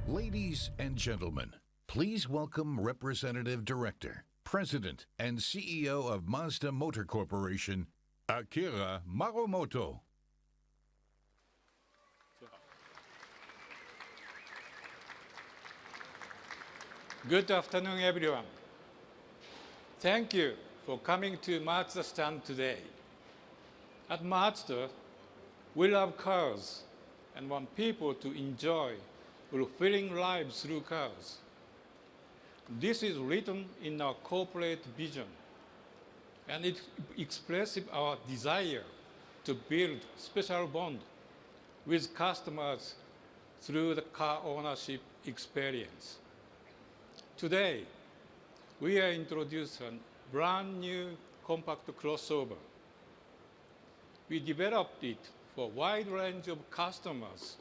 Ladies and gentlemen, please welcome Representative Director, President, and CEO of Mazda Motor Corporation, Akira Marumoto. Good afternoon, everyone. Thank you for coming to Mazda stand today. At Mazda, we love cars and want people to enjoy fulfilling lives through cars. This is written in our corporate vision, and it expresses our desire to build special bond with customers through the car ownership experience. Today, we are introducing a brand new compact crossover. We developed it for a wide range of customers,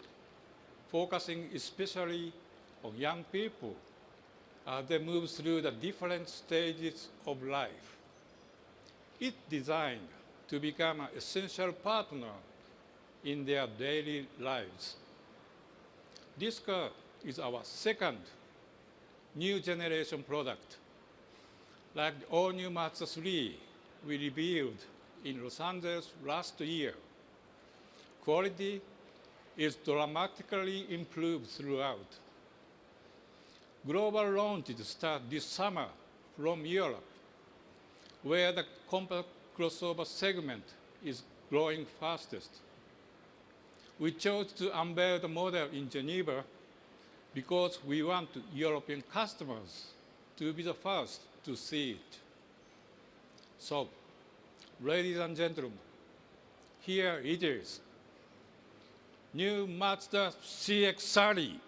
focusing especially on young people as they move through the different stages of life. It's designed to become an essential partner in their daily lives. This car is our second new generation product. Like the all-new Mazda 3 we revealed in Los Angeles last year, quality is dramatically improved throughout. Global launches start this summer from Europe, where the compact crossover segment is growing fastest. We chose to unveil the model in Geneva because we want European customers to be the first to see it. So, ladies and gentlemen, here it is. New Mazda CX-30.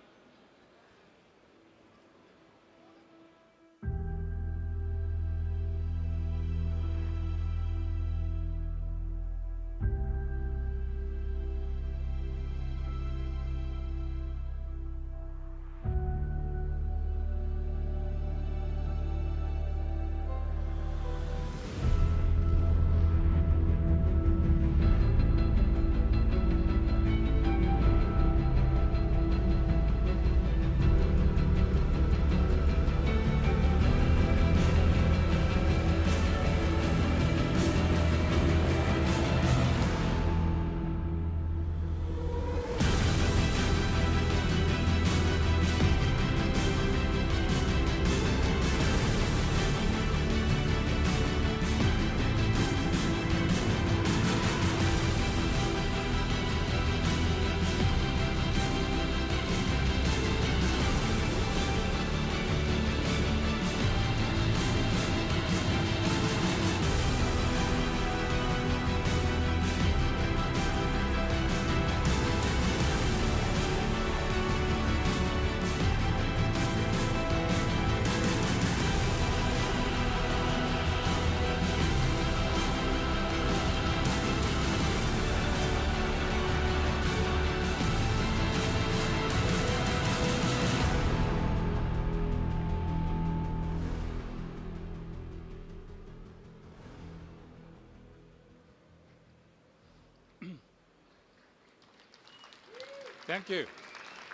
Thank you.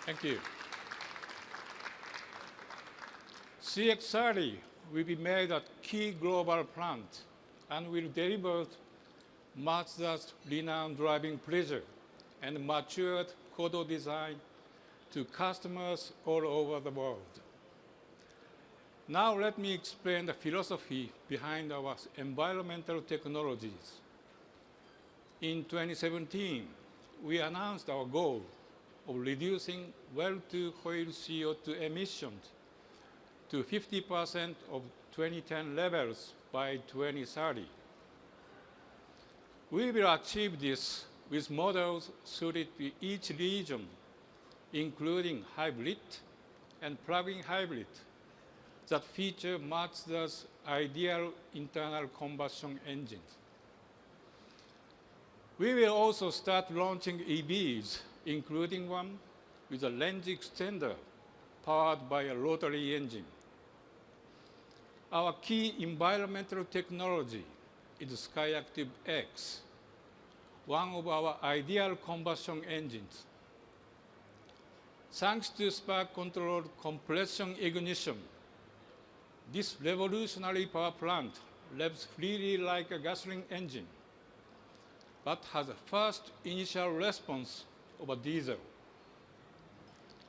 Thank you. CX-30 will be made at key global plants and will deliver Mazda's renowned driving pleasure and matured Kodo design to customers all over the world. Now let me explain the philosophy behind our environmental technologies. In 2017, we announced our goal of reducing well-to-wheel CO2 emissions to 50% of 2010 levels by 2030. We will achieve this with models suited to each region, including hybrid and plug-in hybrid that feature Mazda's ideal internal combustion engines. We will also start launching EVs, including one with a range extender powered by a rotary engine. Our key environmental technology is SkyActiv X, one of our ideal combustion engines. Thanks to spark-controlled compression ignition, this revolutionary power plant revs freely like a gasoline engine, but has a fast initial response of a diesel.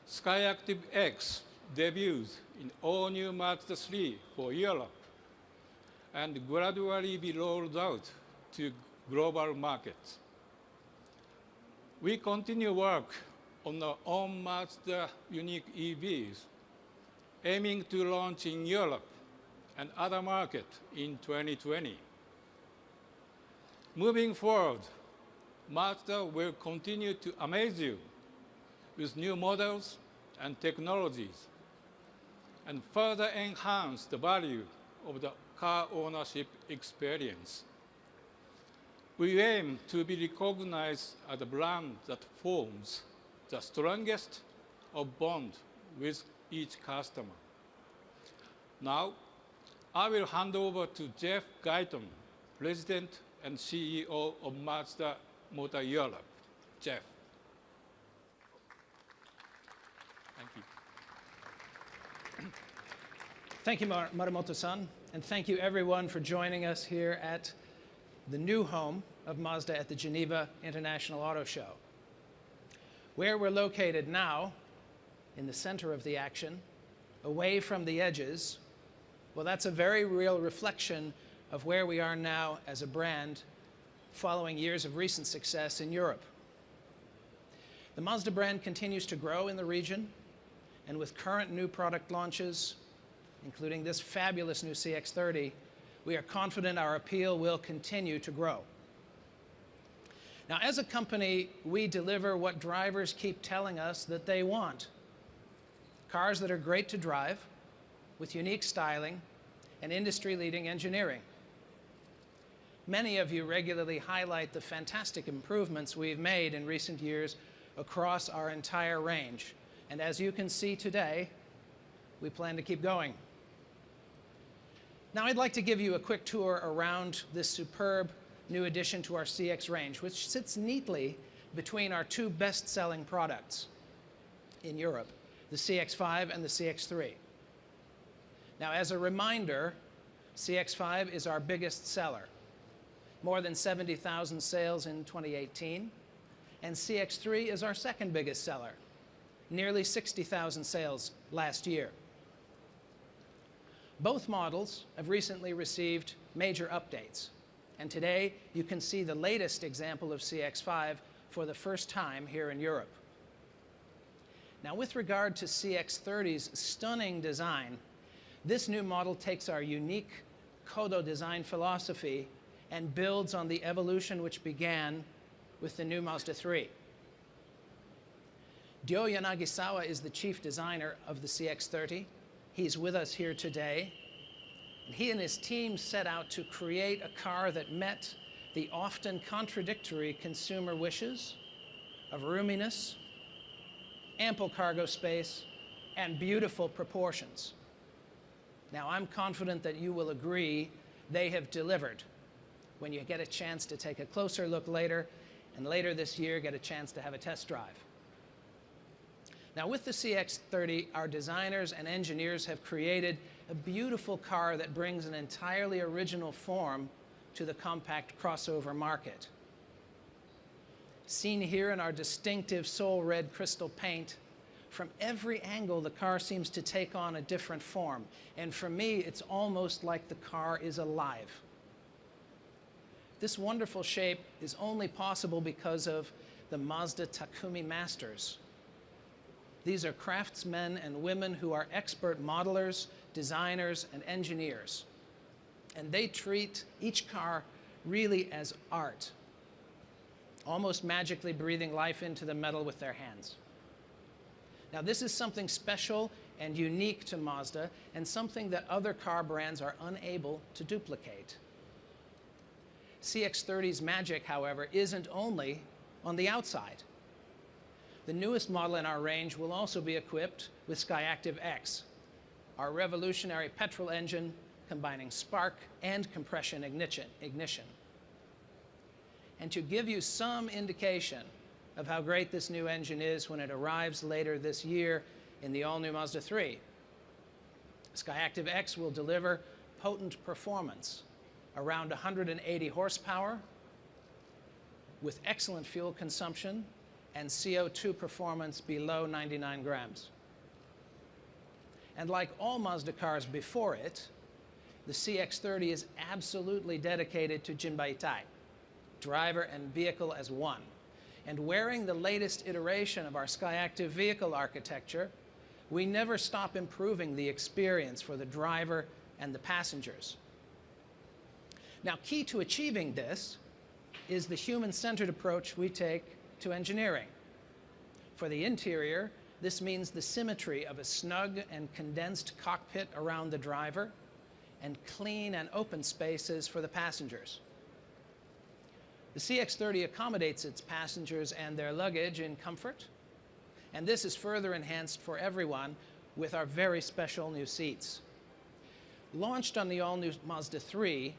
Skyactiv X debuts in all-new Mazda 3 for Europe and gradually be rolled out to global markets. We continue work on our own Mazda unique EVs, aiming to launch in Europe and other markets in 2020. Moving forward, Mazda will continue to amaze you with new models and technologies and further enhance the value of the car ownership experience. We aim to be recognized as a brand that forms the strongest of bond with each customer. Now, I will hand over to Jeff Guyton, President and CEO of Mazda Motor Europe. Jeff. Thank you. Thank you, Marumoto-san, and thank you everyone for joining us here at the new home of Mazda at the Geneva International Auto Show. Where we're located now, in the center of the action, away from the edges, well, that's a very real reflection of where we are now as a brand following years of recent success in Europe. The Mazda brand continues to grow in the region, and with current new product launches, including this fabulous new CX-30, we are confident our appeal will continue to grow. Now, as a company, we deliver what drivers keep telling us that they want. Cars that are great to drive, with unique styling and industry-leading engineering. Many of you regularly highlight the fantastic improvements we've made in recent years across our entire range. And as you can see today, we plan to keep going. Now, I'd like to give you a quick tour around this superb new addition to our CX range, which sits neatly between our two best-selling products in Europe, the CX-5 and the CX-3. Now, as a reminder, CX-5 is our biggest seller, more than 70,000 sales in 2018, and CX-3 is our second biggest seller, nearly 60,000 sales last year. Both models have recently received major updates, and today you can see the latest example of CX-5 for the first time here in Europe. Now, with regard to CX-30's stunning design, this new model takes our unique Kodo design philosophy and builds on the evolution which began with the new Mazda 3. Ryo Yanagisawa is the chief designer of the CX-30. He's with us here today. He and his team set out to create a car that met the often contradictory consumer wishes of roominess, ample cargo space, and beautiful proportions. Now, I'm confident that you will agree they have delivered when you get a chance to take a closer look later, and later this year get a chance to have a test drive. Now, with the CX-30, our designers and engineers have created a beautiful car that brings an entirely original form to the compact crossover market. Seen here in our distinctive soul red crystal paint, from every angle the car seems to take on a different form. And for me, it's almost like the car is alive. This wonderful shape is only possible because of the Mazda Takumi Masters. These are craftsmen and women who are expert modelers, designers, and engineers. And they treat each car really as art, almost magically breathing life into the metal with their hands. Now, this is something special and unique to Mazda, and something that other car brands are unable to duplicate. CX-30's magic, however, isn't only on the outside. The newest model in our range will also be equipped with Skyactiv X, our revolutionary petrol engine combining spark and compression ignition. And to give you some indication of how great this new engine is when it arrives later this year in the all-new Mazda 3. Skyactiv X will deliver potent performance, around 180 horsepower, with excellent fuel consumption and CO2 performance below 99 grams. And like all Mazda cars before it, the CX-30 is absolutely dedicated to Jinbaitai, driver and vehicle as one. And wearing the latest iteration of our Skyactiv vehicle architecture, we never stop improving the experience for the driver and the passengers. Now, key to achieving this is the human-centered approach we take to engineering. For the interior, this means the symmetry of a snug and condensed cockpit around the driver and clean and open spaces for the passengers. The CX-30 accommodates its passengers and their luggage in comfort, and this is further enhanced for everyone with our very special new seats. Launched on the all-new Mazda 3,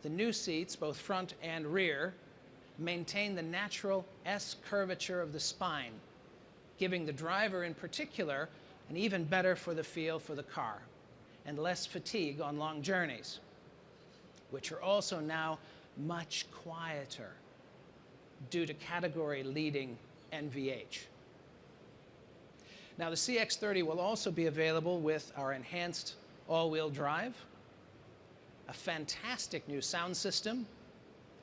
the new seats, both front and rear, maintain the natural S curvature of the spine, giving the driver in particular an even better for the feel for the car and less fatigue on long journeys, which are also now much quieter due to category-leading NVH. Now, the CX-30 will also be available with our enhanced all-wheel drive, a fantastic new sound system,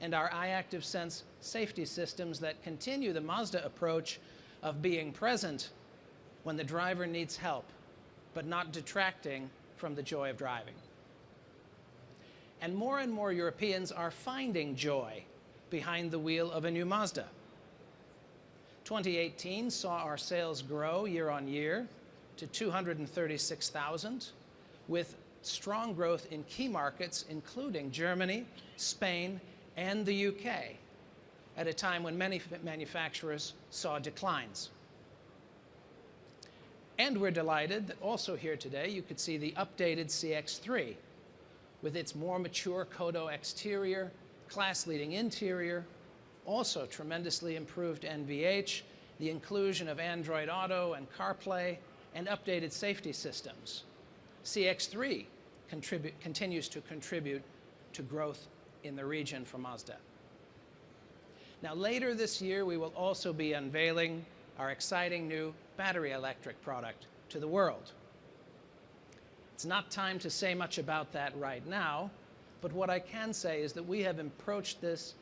and our iActive Sense safety systems that continue the Mazda approach of being present when the driver needs help, but not detracting from the joy of driving. And more Europeans are finding joy behind the wheel of a new Mazda. 2018 saw our sales grow year on year to 236,000, with strong growth in key markets, including Germany, Spain, and the UK, at a time when many manufacturers saw declines. And we're delighted that also here today you could see the updated CX-3 with its more mature Kodo exterior, class-leading interior, also tremendously improved NVH, the inclusion of Android Auto and CarPlay, and updated safety systems. CX-3 continues to contribute to growth in the region for Mazda. Now, later this year, we will also be unveiling our exciting new battery electric product to the world. It's not time to say much about that right now, but what I can say is that we have approached this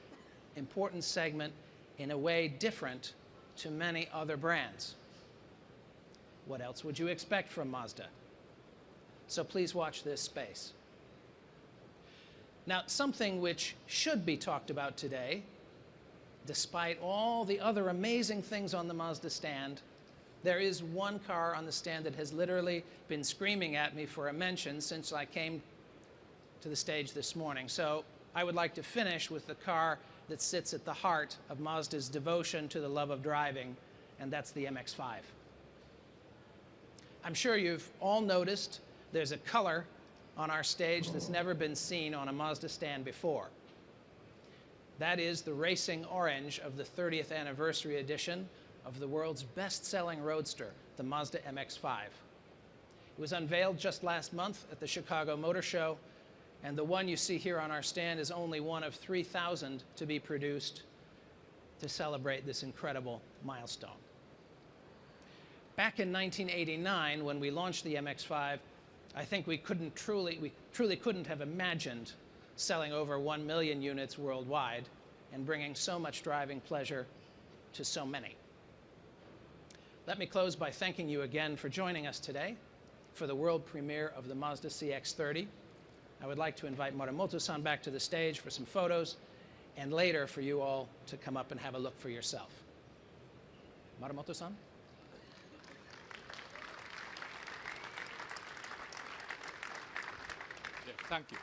important segment in a way different to many other brands. What else would you expect from Mazda? So please watch this space. Now, something which should be talked about today, despite all the other amazing things on the Mazda stand, there is one car on the stand that has literally been screaming at me for a mention since I came to the stage this morning. So I would like to finish with the car that sits at the heart of Mazda's devotion to the love of driving, and that's the MX-5. I'm sure you've all noticed there's a color on our stage that's never been seen on a Mazda stand before. That is the racing orange of the 30th anniversary edition of the world's best-selling roadster, the Mazda MX-5. It was unveiled just last month at the Chicago Motor Show, and the one you see here on our stand is only one of 3,000 to be produced to celebrate this incredible milestone. Back in 1989, when we launched the MX-5, I think we truly couldn't have imagined selling over 1 million units worldwide and bringing so much driving pleasure to so many. Let me close by thanking you again for joining us today for the world premiere of the Mazda CX-30. I would like to invite Muramoto-san back to the stage for some photos, and later for you all to come up and have a look for yourself. Muramoto-san? Yeah, thank you.